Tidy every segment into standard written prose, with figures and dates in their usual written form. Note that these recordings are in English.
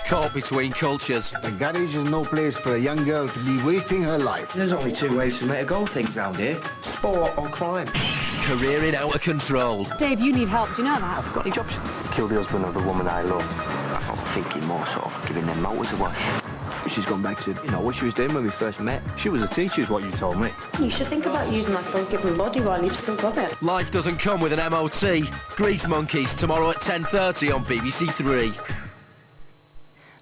caught between cultures. A garage is no place for a young girl to be wasting her life. There's only two ways to make a go things round here. Sport or crime. Careering out of control. Dave, you need help, do you know that? I've got any jobs. Kill the husband of the woman I love. I'm thinking more sort of giving them motors a wash. She's gone back to, what she was doing when we first met. She was a teacher, is what you told me. You should think about using that God-given body while you've still got it. Life doesn't come with an MOT. Grease Monkeys, tomorrow at 10:30 on BBC Three.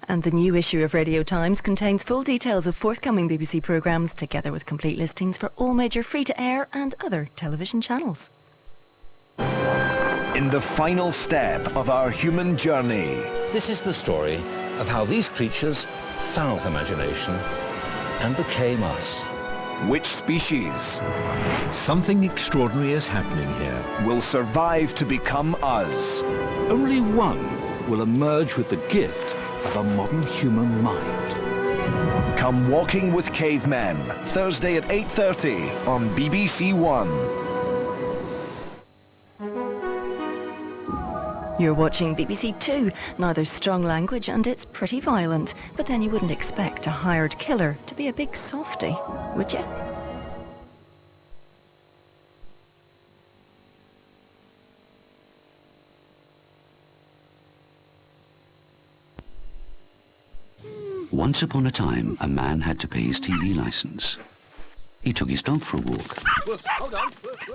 And the new issue of Radio Times contains full details of forthcoming BBC programmes, together with complete listings for all major free-to-air and other television channels. In the final step of our human journey. This is the story of how these creatures found imagination and became us. Which species Something extraordinary is happening here. will survive to become us? Only one will emerge with the gift of a modern human mind. Come Walking with Cavemen, Thursday at 8:30 on BBC One. You're watching BBC Two. Now there's strong language and it's pretty violent, but then you wouldn't expect a hired killer to be a big softie, would you? Once upon a time, a man had to pay his TV license. He took his dog for a walk,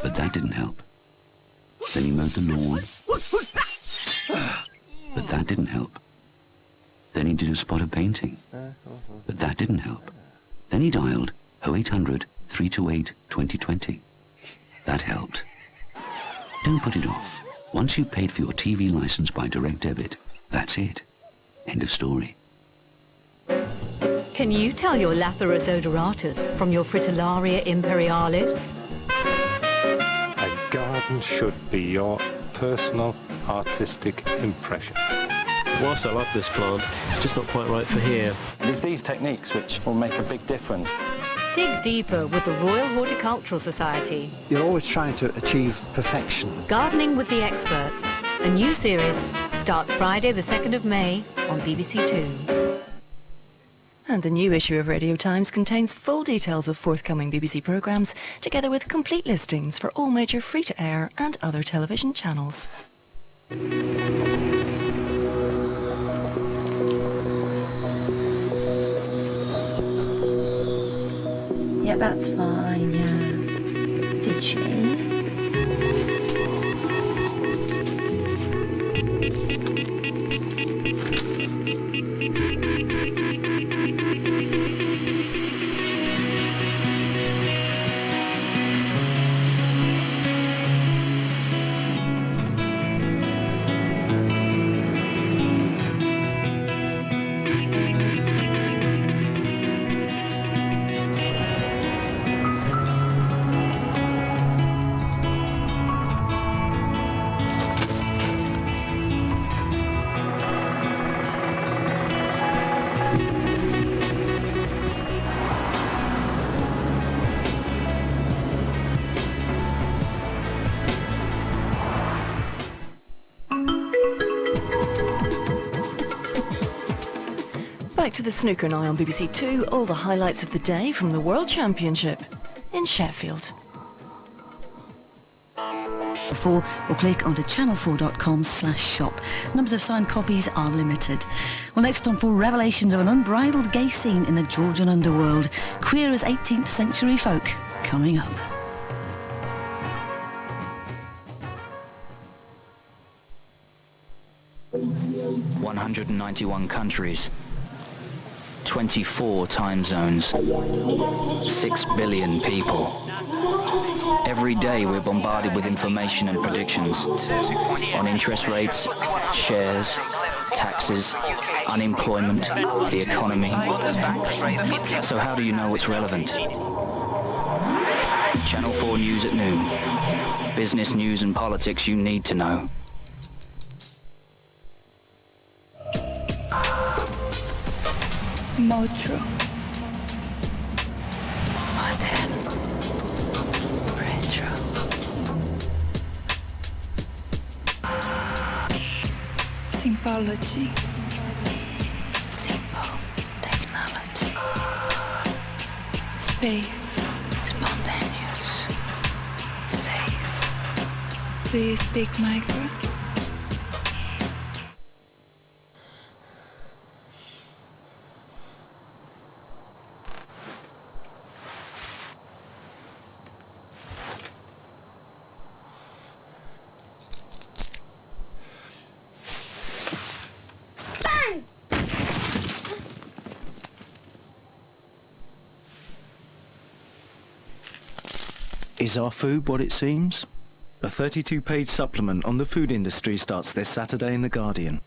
but that didn't help. Then he mowed the lawn, but that didn't help. Then he did a spot of painting, but that didn't help. Then he dialed 0800 328 2020. That helped. Don't put it off. Once you've paid for your TV license by direct debit, that's it. End of story. Can you tell your Lathyrus odoratus from your Fritillaria imperialis? A garden should be your personal artistic impression. Whilst I love this plant, it's just not quite right for here. It's these techniques which will make a big difference. Dig deeper with the Royal Horticultural Society. You're always trying to achieve perfection. Gardening with the Experts. A new series starts Friday the 2nd of May on BBC Two. And the new issue of Radio Times contains full details of forthcoming BBC programmes, together with complete listings for all major free-to-air and other television channels. Yeah, that's fine, yeah. Did she? Back to the snooker now on BBC Two. All the highlights of the day from the World Championship in Sheffield. Or click onto channel4.com/shop. Numbers of signed copies are limited. Well, next on, for revelations of an unbridled gay scene in the Georgian underworld. Queer as 18th century folk, coming up. ...191 countries, 24 time zones, 6 billion people. Every day we're bombarded with information and predictions on interest rates, shares, taxes, unemployment, the economy. So how do you know what's relevant? Channel 4 News at noon. Business news and politics you need to know. Moto. Modern. Retro. Symbology. Faith, spontaneous, safe. Do you speak micro? Is our food what it seems? A 32-page supplement on the food industry starts this Saturday in The Guardian.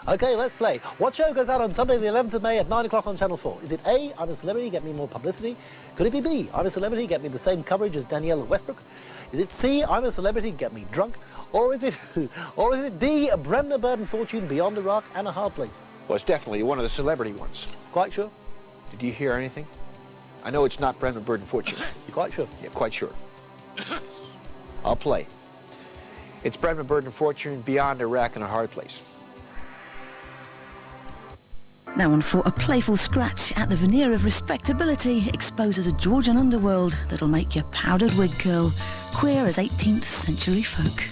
OK, let's play. What show goes out on Sunday the 11th of May at 9 o'clock on Channel 4? Is it A, I'm a Celebrity, get me more publicity? Could it be B, I'm a Celebrity, get me the same coverage as Danielle Westbrook? Is it C, I'm a Celebrity, get me drunk? Or is it D, a Bremner Bird and Fortune, Beyond Iraq and A Hard Place? Well, it's definitely one of the celebrity ones. Quite sure? Did you hear anything? I know it's not Bremner Bird and Fortune. You quite sure? Yeah, quite sure. I'll play. It's Bremner Bird and Fortune, Beyond Iraq and A Hard Place. Now on for a playful scratch at the veneer of respectability exposes a Georgian underworld that'll make your powdered wig curl, queer as 18th century folk.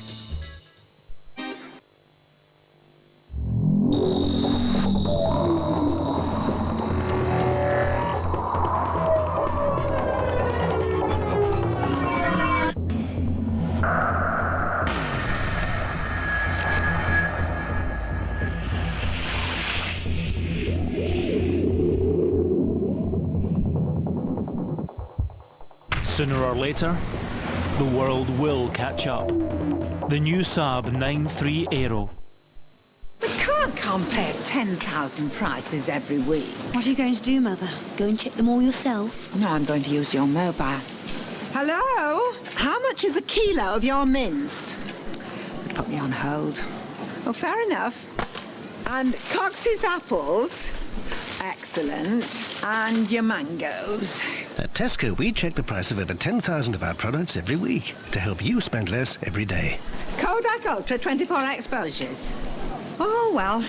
Sooner or later, the world will catch up. The new Saab 9-3 Aero. We can't compare 10,000 prices every week. What are you going to do, Mother? Go and check them all yourself? No, I'm going to use your mobile. Hello? How much is a kilo of your mince? They put me on hold. Oh, fair enough. And Cox's apples? Excellent. And your mangoes? At Tesco, we check the price of over 10,000 of our products every week to help you spend less every day. Kodak Ultra 24 exposures. Oh, well,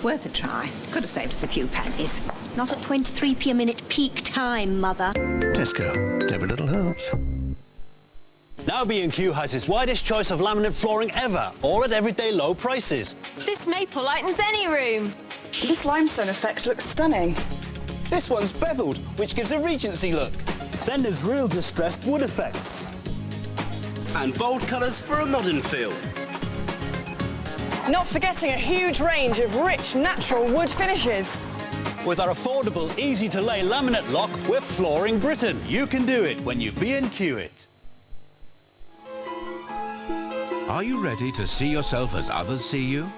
worth a try. Could have saved us a few pennies. Not at 23p a minute peak time, Mother. Tesco. Every little helps. Now B&Q has its widest choice of laminate flooring ever, all at everyday low prices. This maple lightens any room. This limestone effect looks stunning. This one's beveled, which gives a Regency look. Then there's real distressed wood effects. And bold colours for a modern feel. Not forgetting a huge range of rich, natural wood finishes. With our affordable, easy-to-lay laminate lock, we're flooring Britain. You can do it when you B&Q it. Are you ready to see yourself as others see you?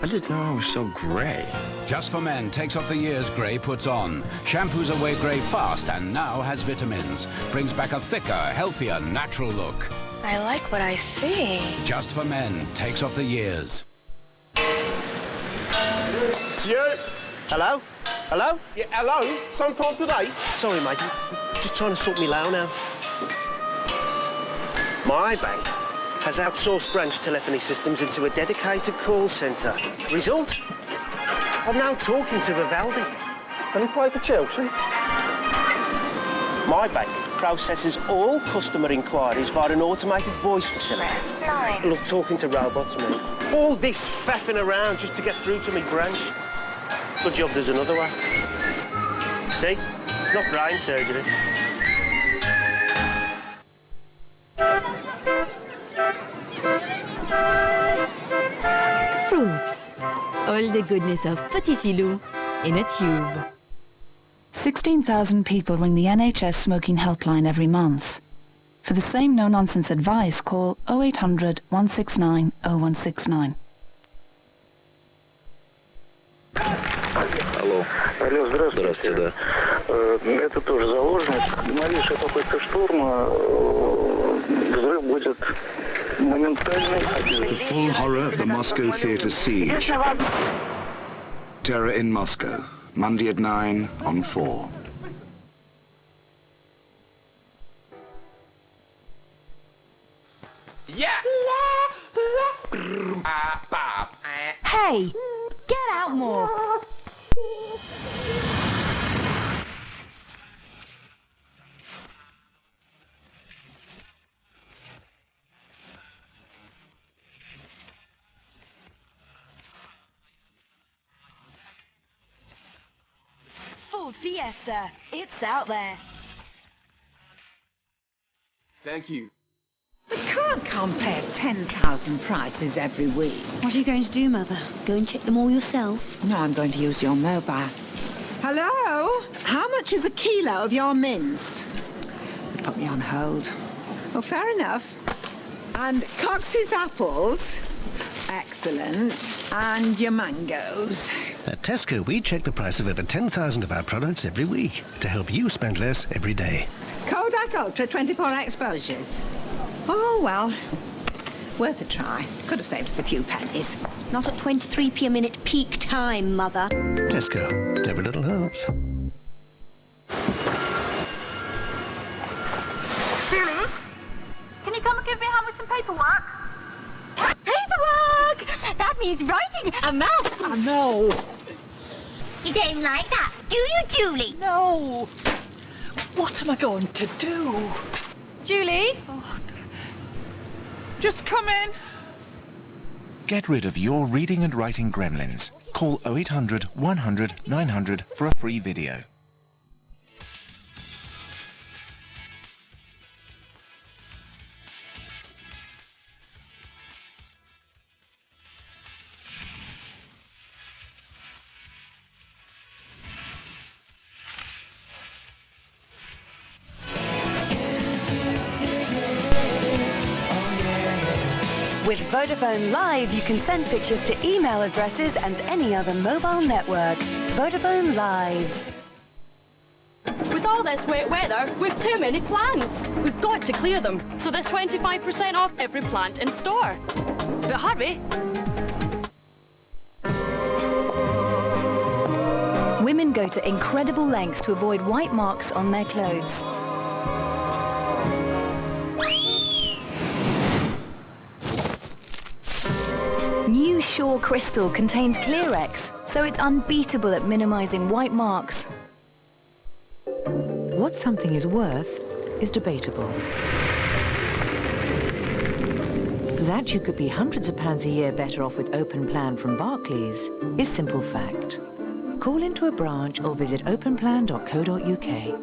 I didn't know I was so grey. Just for Men takes off the years grey puts on. Shampoos away grey fast and now has vitamins. Brings back a thicker, healthier, natural look. I like what I see. Just for Men takes off the years. It's you. Hello? Hello? Yeah, hello? Sometime today? Sorry, mate. I'm just trying to sort me loan out. My bank has outsourced branch telephony systems into a dedicated call centre. Result? I'm now talking to Vivaldi. Can you play for Chelsea? My bank processes all customer inquiries via an automated voice facility. I love talking to robots, man. All this faffing around just to get through to me branch. Good job there's another way. See? It's not brain surgery. Fruits. All the goodness of Petit Filou in a tube. 16,000 people ring the NHS smoking helpline every month. For the same no-nonsense advice, call 0800 169 0169. Алло. Алло, здравствуйте. Да. Это тоже заложник. Малейшая попытка штурма, взрыв будет моментальный. The full horror of the Moscow theatre siege. Terror in Moscow. Monday at 9 on 4. Yeah! Hey, get out more. called Fiesta. It's out there. Thank you. We can't compare 10,000 prices every week. What are you going to do, Mother? Go and check them all yourself? No, I'm going to use your mobile. Hello? How much is a kilo of your mince? They put me on hold. Oh, fair enough. And Cox's apples. Excellent. And your mangoes. At Tesco, we check the price of over 10,000 of our products every week to help you spend less every day. Kodak Ultra 24 exposures. Oh, well, worth a try. Could have saved us a few pennies. Not at 23p a minute peak time, Mother. Tesco, every little helps. Julie, can you come and give me a hand with some paperwork? Paperwork! That means writing and maths. Oh, no. You don't like that, do you, Julie? No. What am I going to do? Julie? Oh, just come in. Get rid of your reading and writing gremlins. Call 0800 100 900 for a free video. With Vodafone Live, you can send pictures to email addresses and any other mobile network. Vodafone Live. With all this wet weather, we've too many plants. We've got to clear them, so there's 25% off every plant in store. But hurry. Women go to incredible lengths to avoid white marks on their clothes. New Shore Crystal contains Clearex, so it's unbeatable at minimizing white marks. What something is worth is debatable. That you could be hundreds of pounds a year better off with Open Plan from Barclays is simple fact. Call into a branch or visit openplan.co.uk.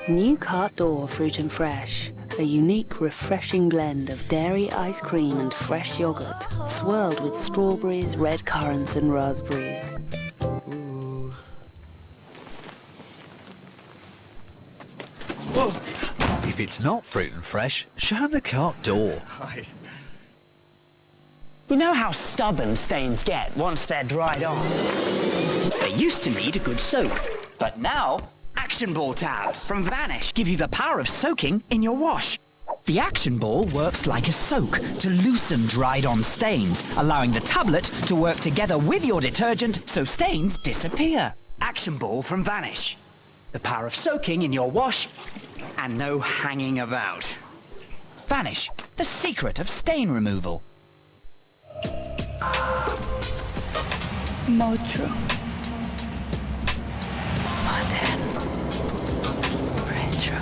New Cart Door Fruit and Fresh. A unique, refreshing blend of dairy ice cream and fresh yogurt, swirled with strawberries, red currants and raspberries. If it's not fruit and fresh, show 'em the Cart Door. You know how stubborn stains get once they're dried on? They used to need a good soak, but now Action Ball tabs from Vanish give you the power of soaking in your wash. The Action Ball works like a soak to loosen dried-on stains, allowing the tablet to work together with your detergent so stains disappear. Action Ball from Vanish. The power of soaking in your wash and no hanging about. Vanish, the secret of stain removal. Moto. Modern. Retro.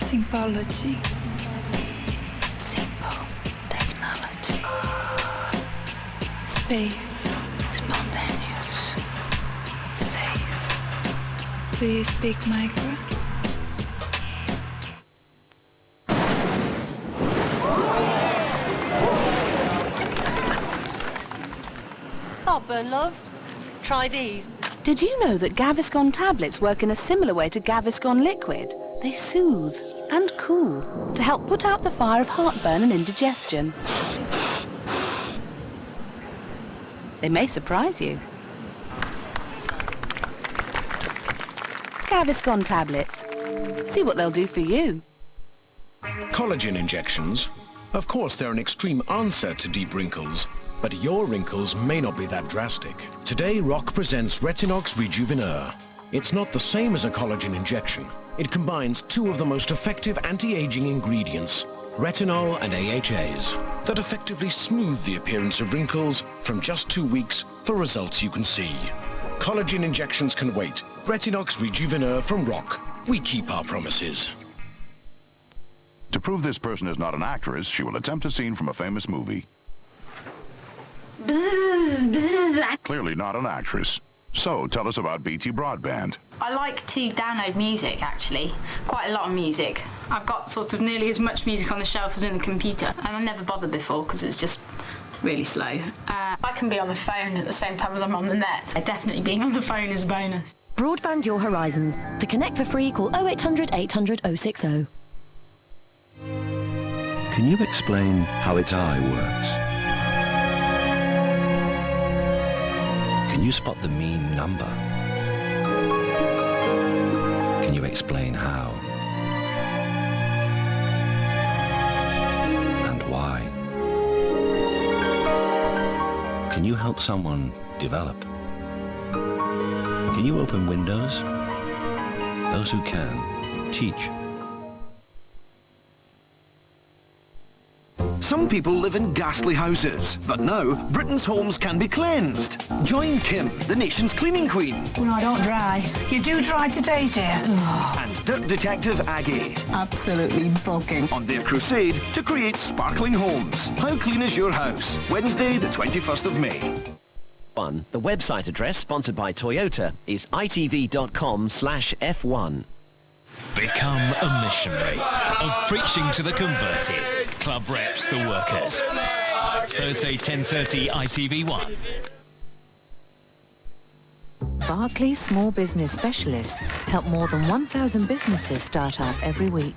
Symbology. Simple technology. Space. Spontaneous. Safe. Do you speak micro? Heartburn, love. Try these. Did you know that Gaviscon tablets work in a similar way to Gaviscon liquid? They soothe and cool to help put out the fire of heartburn and indigestion. They may surprise you. Gaviscon tablets. See what they'll do for you. Collagen injections. Of course, they're an extreme answer to deep wrinkles, but your wrinkles may not be that drastic. Today, Rock presents Retinox Rejuveneur. It's not the same as a collagen injection, It combines two of the most effective anti-aging ingredients, retinol and AHAs, that effectively smooth the appearance of wrinkles from just 2 weeks for results you can see. Collagen injections can wait. Retinox Rejuvenator from Rock. We keep our promises. To prove this person is not an actress, she will attempt a scene from a famous movie. Clearly not an actress. So, tell us about BT Broadband. I like to download music, actually. Quite a lot of music. I've got sort of nearly as much music on the shelf as in the computer, and I never bothered before because it's just really slow. I can be on the phone at the same time as I'm on the net. Definitely being on the phone is a bonus. Broadband your horizons. To connect for free, call 0800 800 060. Can you explain how its eye works? Can you spot the mean number? Can you explain how? And why? Can you help someone develop? Can you open windows? Those who can, teach. Some people live in ghastly houses, but now Britain's homes can be cleansed. Join Kim, the nation's cleaning queen. Well, I don't dry. You do dry today, dear. And Dirt Detective Aggie. Absolutely bugging. On their crusade to create sparkling homes. How clean is your house? Wednesday, the 21st of May. The website address, sponsored by Toyota, is itv.com/F1. Become a missionary of preaching to the converted. Club reps the workers. Thursday, 10:30, ITV1. Barclays Small Business Specialists help more than 1,000 businesses start up every week.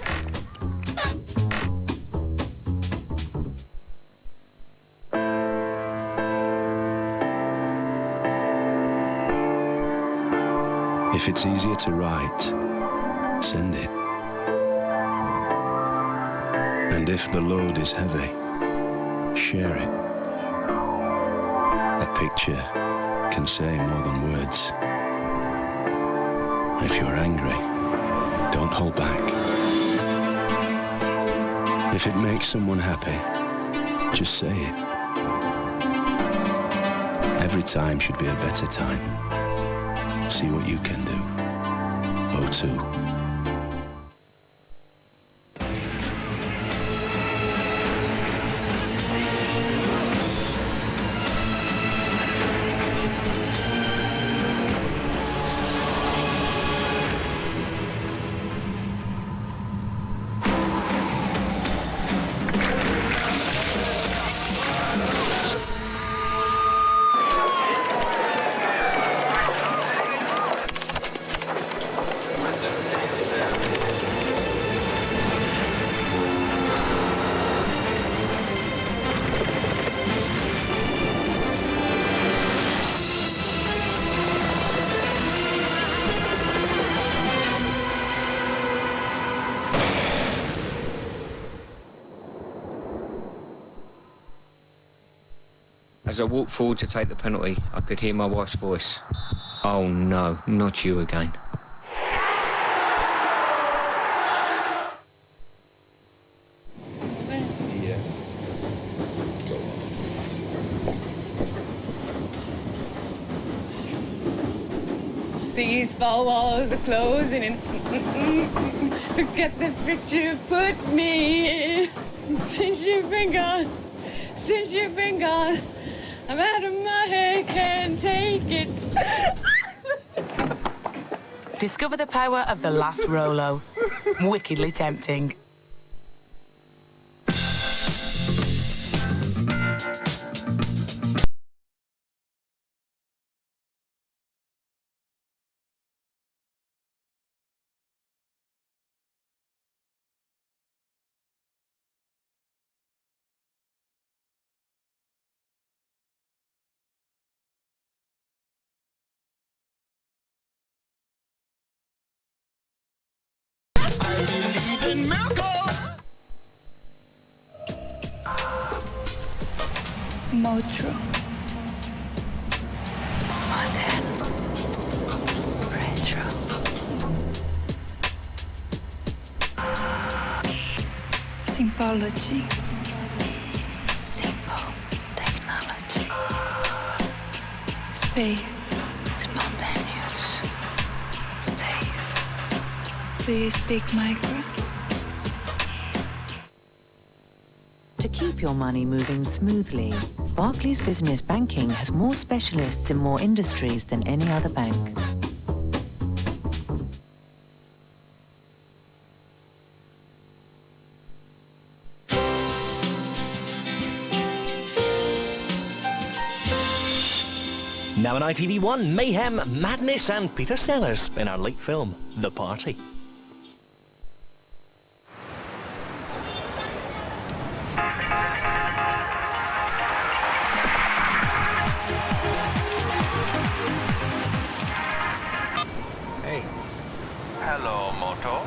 If it's easier to write, send it. And if the load is heavy, share it. A picture can say more than words. If you're angry, don't hold back. If it makes someone happy, just say it. Every time should be a better time. See what you can do. O2. As I walked forward to take the penalty, I could hear my wife's voice. Oh no, not you again. These four walls are closing in. Look at the picture you put me in. Since you've been gone, I'm out of my head, can't take it. Discover the power of the last Rolo. Wickedly tempting. Moto. Modern. Retro. Apology. Simple technology. Space. Spontaneous. Safe. Do you speak micro? To keep your money moving smoothly, Barclays Business Banking has more specialists in more industries than any other bank. Now on ITV1, mayhem, madness and Peter Sellers in our late film, The Party. Hey. Hello, Moto.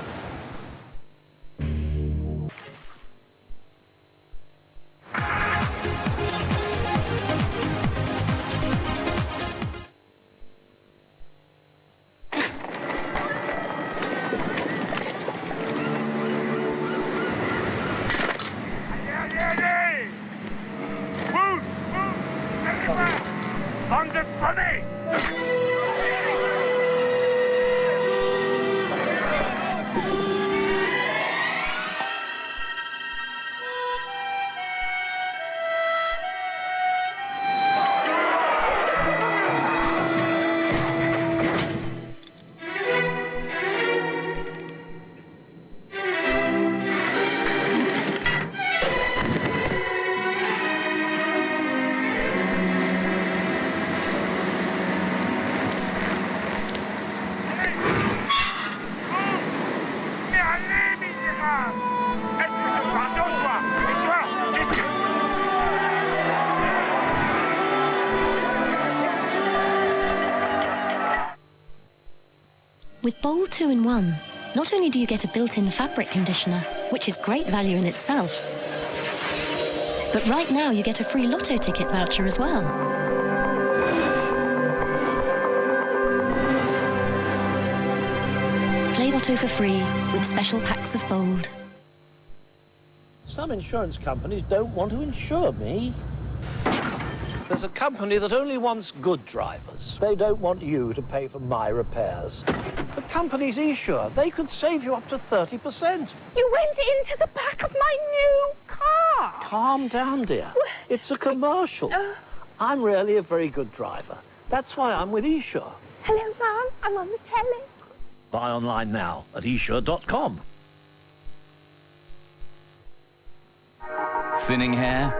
With Bowl 2-in-1, not only do you get a built-in fabric conditioner, which is great value in itself, but right now you get a free lotto ticket voucher as well. Play Lotto for free with special packs of Bold. Some insurance companies don't want to insure me. There's a company that only wants good drivers. They don't want you to pay for my repairs. The company's Esure. They could save you up to 30%. You went into the back of my new car. Calm down, dear. It's a commercial. I'm really a very good driver. That's why I'm with Esure. Hello, Mom. I'm on the telly. Buy online now at esure.com. Thinning hair?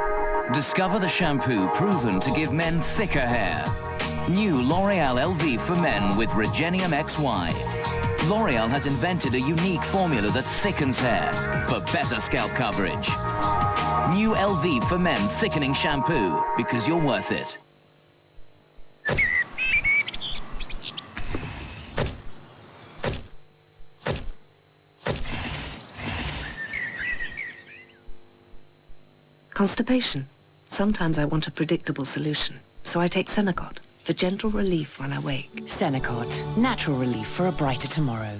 Discover the shampoo proven to give men thicker hair. New L'Oreal LV for men with Regenium XY. L'Oreal has invented a unique formula that thickens hair for better scalp coverage. New LV for men thickening shampoo, because you're worth it. Constipation. Sometimes I want a predictable solution, so I take Senokot for gentle relief when I wake. Senokot, natural relief for a brighter tomorrow.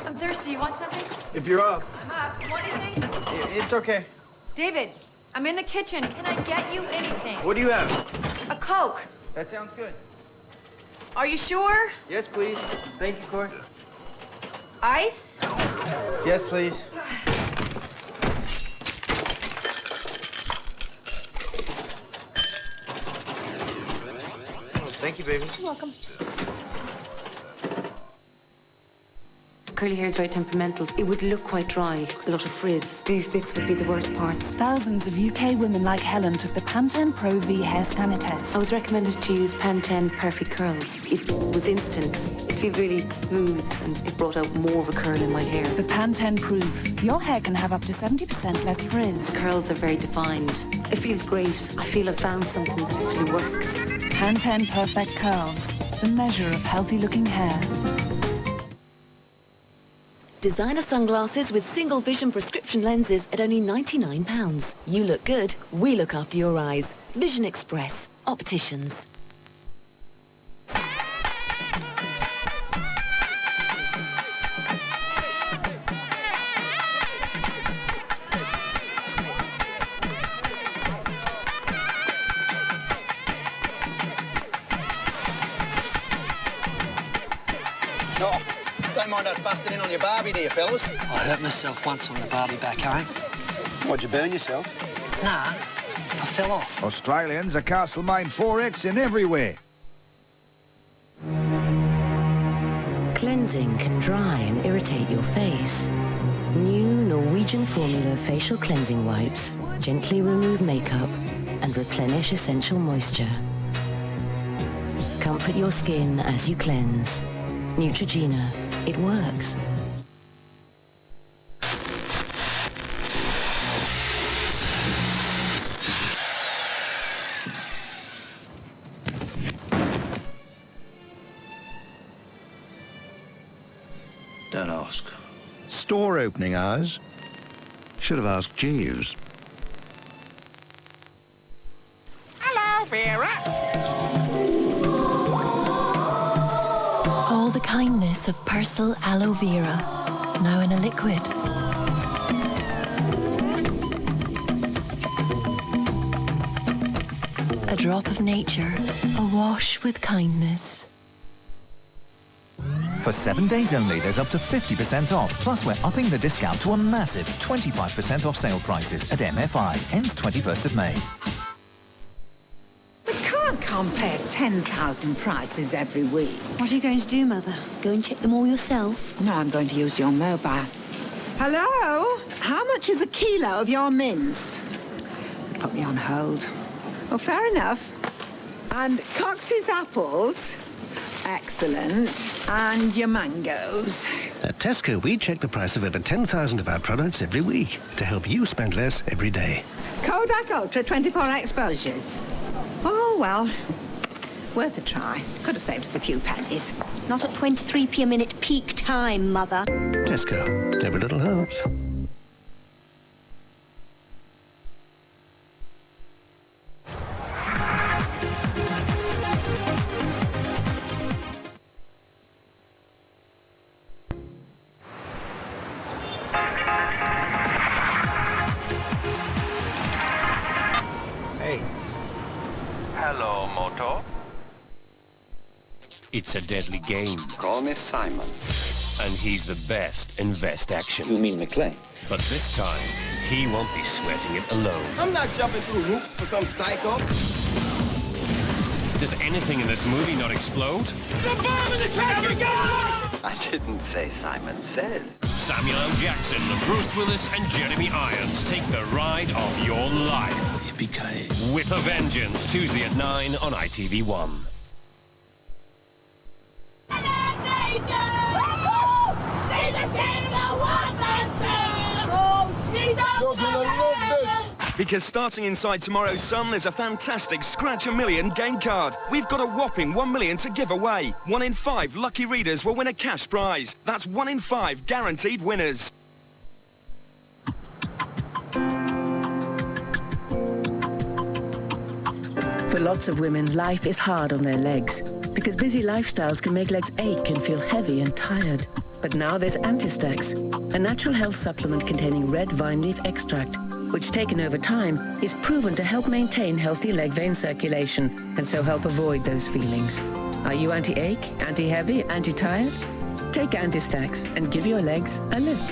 I'm thirsty. You want something? If you're up. I'm up. Want anything? It's okay. David, I'm in the kitchen. Can I get you anything? What do you have? A Coke. That sounds good. Are you sure? Yes, please. Thank you, Corey. Ice? Yes, please. Thank you, baby. You're welcome. Curly hair is very temperamental. It would look quite dry, a lot of frizz. These bits would be the worst parts. Thousands of UK women like Helen took the Pantene Pro V hair stanner test. I was recommended to use Pantene Perfect Curls. It was instant. It feels really smooth and it brought out more of a curl in my hair. The Pantene Proof. Your hair can have up to 70% less frizz. Curls are very defined. It feels great. I feel I've found something that actually works. Pantene Perfect Curls. The measure of healthy looking hair. Designer sunglasses with single vision prescription lenses at only £99. You look good, we look after your eyes. Vision Express, opticians. Oh, don't mind us busting in on your Barbie, do you, fellas? I hurt myself once on the Barbie back home. What'd you burn yourself? Nah, I fell off. Australians are Castlemaine 4Xing everywhere. Cleansing can dry and irritate your face. New Norwegian Formula facial cleansing wipes gently remove makeup and replenish essential moisture. Comfort your skin as you cleanse. Neutrogena, it works. Don't ask. Store opening hours? Should have asked Jeeves. Hello, Vera. All the kindness of Persil Aloe Vera, now in a liquid. A drop of nature, awash with kindness. For 7 days only, there's up to 50% off. Plus, we're upping the discount to a massive 25% off sale prices at MFI. Ends 21st of May. We can't compare 10,000 prices every week. What are you going to do, Mother? Go and check them all yourself? No, I'm going to use your mobile. Hello? How much is a kilo of your mince? Put me on hold. Oh, fair enough. And Cox's apples? Excellent. And your mangoes? At Tesco, we check the price of over 10,000 of our products every week to help you spend less every day. Kodak Ultra 24 exposures. Oh, well, worth a try. Could have saved us a few pennies. Not at 23p a minute peak time, Mother. Tesco. Every little helps. Hey. Hello, Moto. It's a deadly game. Call me Simon. And he's the best in vest action. You mean McLean? But this time, he won't be sweating it alone. I'm not jumping through hoops for some psycho. Does anything in this movie not explode? The bomb in the traffic! I didn't say Simon says. Samuel L. Jackson, Bruce Willis, and Jeremy Irons take the ride of your life. Yippee-ki-yay. With a Vengeance, Tuesday at 9 on ITV1. Because starting inside tomorrow's Sun, there's a fantastic Scratch a Million game card. We've got a whopping 1 million to give away. 1 in 5 lucky readers will win a cash prize. That's 1 in 5 guaranteed winners. For lots of women, life is hard on their legs because busy lifestyles can make legs ache and feel heavy and tired. But now there's Antistax, a natural health supplement containing red vine leaf extract, which taken over time is proven to help maintain healthy leg vein circulation and so help avoid those feelings. Are you anti-ache, anti-heavy, anti-tired? Take Antistax and give your legs a lift.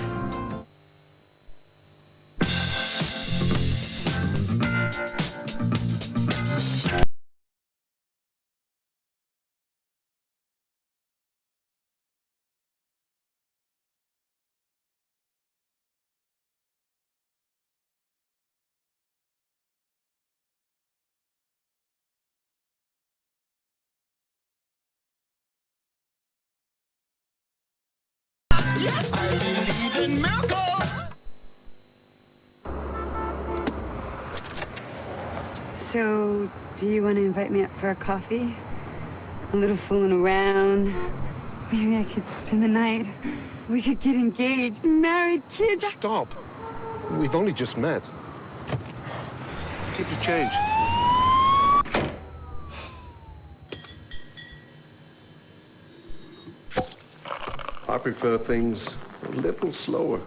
Yes, I believe in miracles! So, do you want to invite me up for a coffee? A little fooling around. Maybe I could spend the night. We could get engaged, married, kids. Stop. We've only just met. Keep your change. I prefer things a little slower.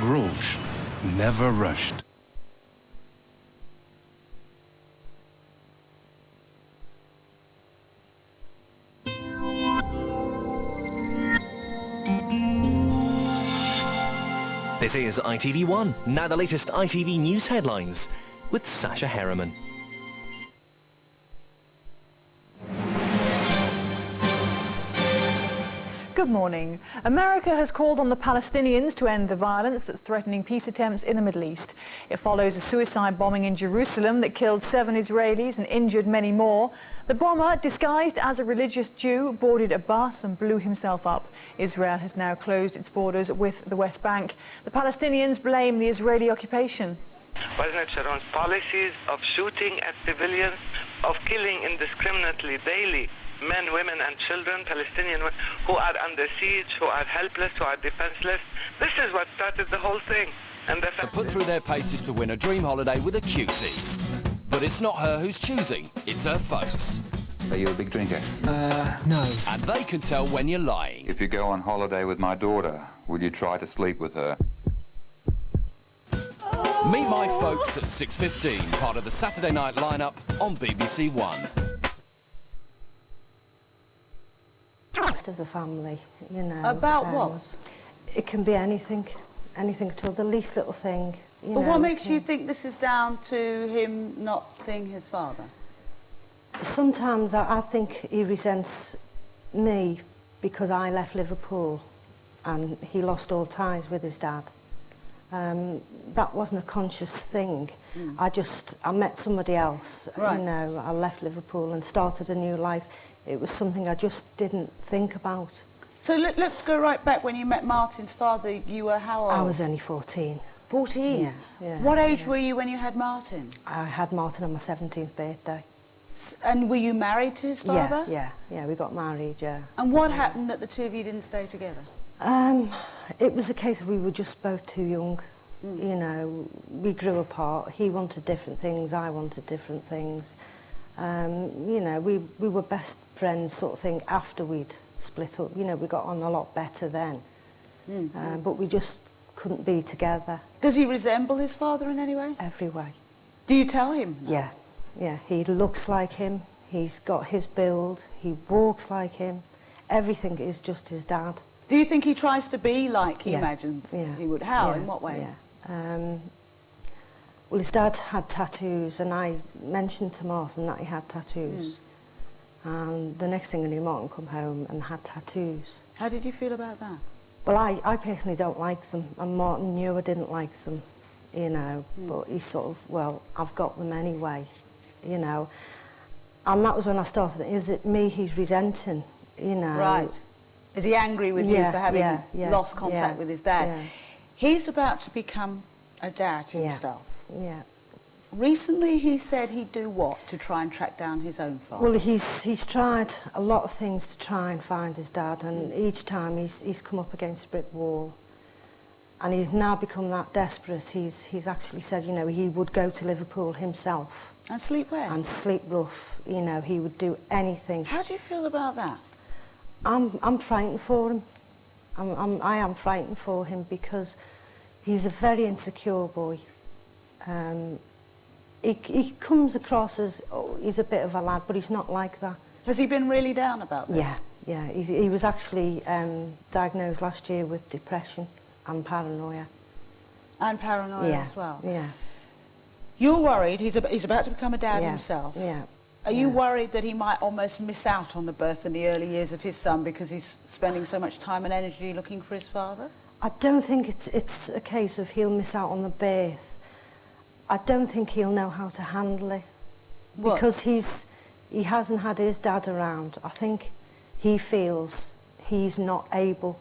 Rouge, never rushed. This is ITV1, now the latest ITV news headlines, with Sasha Harriman. Good morning. America has called on the Palestinians to end the violence that's threatening peace attempts in the Middle East. It follows a suicide bombing in Jerusalem that killed 7 Israelis and injured many more. The bomber, disguised as a religious Jew, boarded a bus and blew himself up. Israel has now closed its borders with the West Bank. The Palestinians blame the Israeli occupation. President Sharon's policies of shooting at civilians, of killing indiscriminately daily men, women and children, Palestinian women, who are under siege, who are helpless, who are defenseless. This is what started the whole thing. And the to put through their paces to win a dream holiday with a cutie. But it's not her who's choosing, it's her folks. Are you a big drinker? No. And they can tell when you're lying. If you go on holiday with my daughter, will you try to sleep with her? Meet my folks at 6:15, part of the Saturday night lineup on BBC One. Rest of the family, you know. About what? It can be anything at all, the least little thing. But what makes you think this is down to him not seeing his father? Sometimes I think he resents me because I left Liverpool and he lost all ties with his dad. That wasn't a conscious thing. I met somebody else, right. You know, I left Liverpool and started a new life. It was something I just didn't think about. So let's go right back. When you met Martin's father, you were how old? I was only 14. 14? Yeah. What age were you when you had Martin? I had Martin on my 17th birthday. And were you married to his father? Yeah, we got married, yeah. And what happened that the two of you didn't stay together? It was a case of we were just both too young. You know, we grew apart. He wanted different things, I wanted different things. You know, we were best friends sort of thing after we'd split up. You know, we got on a lot better then. But we just couldn't be together. Does he resemble his father in any way? Every way. Do you tell him? Yeah. He looks like him. He's got his build. He walks like him. Everything is just his dad. Do you think he tries to be like he imagines he would? How? In what ways? Well, his dad had tattoos, and I mentioned to Martin that he had tattoos. And the next thing I knew, Martin come home and had tattoos. How did you feel about that? Well, I personally don't like them, and Martin knew I didn't like them, you know, but he sort of, well, I've got them anyway, you know. And that was when I started, is it me he's resenting, you know? Right. Is he angry with you for having lost contact with his dad? Yeah. He's about to become a dad himself. Yeah. Recently he said he'd do what to try and track down his own father? Well, he's tried a lot of things to try and find his dad, and each time he's come up against a brick wall. And he's now become that desperate, he's actually said, you know, he would go to Liverpool himself. And sleep where? And sleep rough, you know, he would do anything. How do you feel about that? I'm frightened for him. I am frightened for him because he's a very insecure boy. He comes across as, he's a bit of a lad, but he's not like that. Has he been really down about this? Yeah. He was actually diagnosed last year with depression and paranoia. And paranoia as well? Yeah. You're worried, he's about to become a dad himself. Yeah. Are you worried that he might almost miss out on the birth and the early years of his son because he's spending so much time and energy looking for his father? I don't think it's a case of he'll miss out on the birth. I don't think he'll know how to handle it. What? Because he hasn't had his dad around. I think he feels he's not able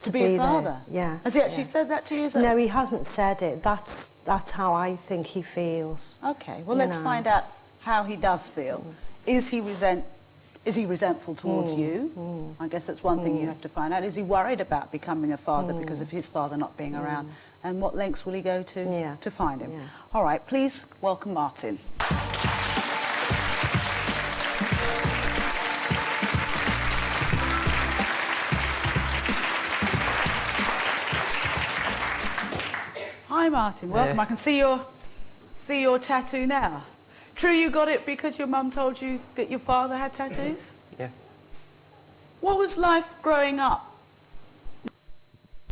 To be a father? Yeah. Has he actually said that to you? No, he hasn't said it. That's how I think he feels. Okay, well, let's find out how he does feel. Is he resentful towards you? I guess that's one thing you have to find out. Is he worried about becoming a father because of his father not being around? And what lengths will he go to find him? All right, please welcome Martin. Hi Martin, welcome. I can see your tattoo now. True, you got it because your mum told you that your father had tattoos? Yeah. What was life growing up